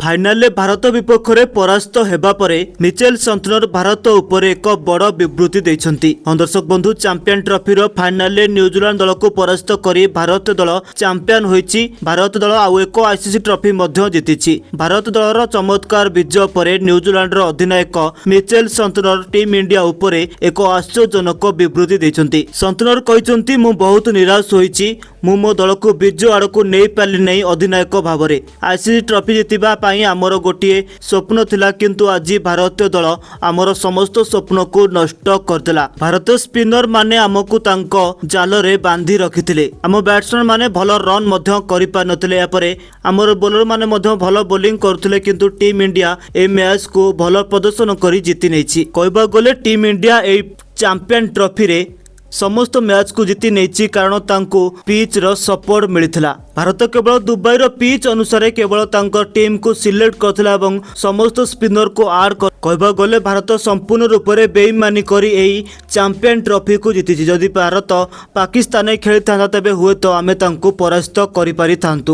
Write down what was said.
Final Bharat विपक्ष में परास्त हेबा परे मिचेल सन्तनर भारत उपर एक बड़ विवृत्ति देइछन्ति। दर्शक बंधु चैंपियन ट्रॉफी फाइनाल न्यूजीलैंड दल को परास्त करी भारत दल चैंपियन होइछि। भारत दल आउ एक आईसीसी ट्रॉफी मध्य जीतिछि। भारत दलर चमत्कार विजय पर न्यूजीलैंड अधिनायक मिचेल सन्तनर टीम इंडिया उपर एक आश्चर्यजनक विवृत्ति देइछन्ति। सन्तनर कहिछन्ति मु बहुत निराश होइछि। मु मो दल को विजय आड़ को नहीं पारि नहीं अधिनायक भाव में आईसीसी ट्रॉफी जितिबा पई आमर गोटे स्वप्न थिला, किंतु आज भारतीय दल आमर समस्त स्वप्न को नष्ट करदेला। भारतीय स्पिनर माने आमको तांको जाल रे बांधी रखिथिले। आम बैट्समैन माने भल रन मध्य करि पार नथिले। यापरे आमर बॉलर माने मध्य भल बॉलिंग करथिले, किंतु टीम इंडिया ए मैच को भल प्रदर्शन करी जीति नैछि। कहबा गले टीम इंडिया ए चैंपियन ट्रॉफी रे समस्त मैच को जीति नहीं, कारण तांको पिच रो सपोर्ट मिलता। भारत केवल दुबई रो पिच अनुसार केवल तांको टीम को सिलेक्ट करथिला एवं समस्त स्पिनर को आड कहबा गले भारत संपूर्ण रूप से बेईमानी करी एही चैंपियन ट्रॉफी को जीति। जदि भारत पाकिस्तान खेली था तेबे हुए तो आमे तांको परास्त करि पारि थांतु।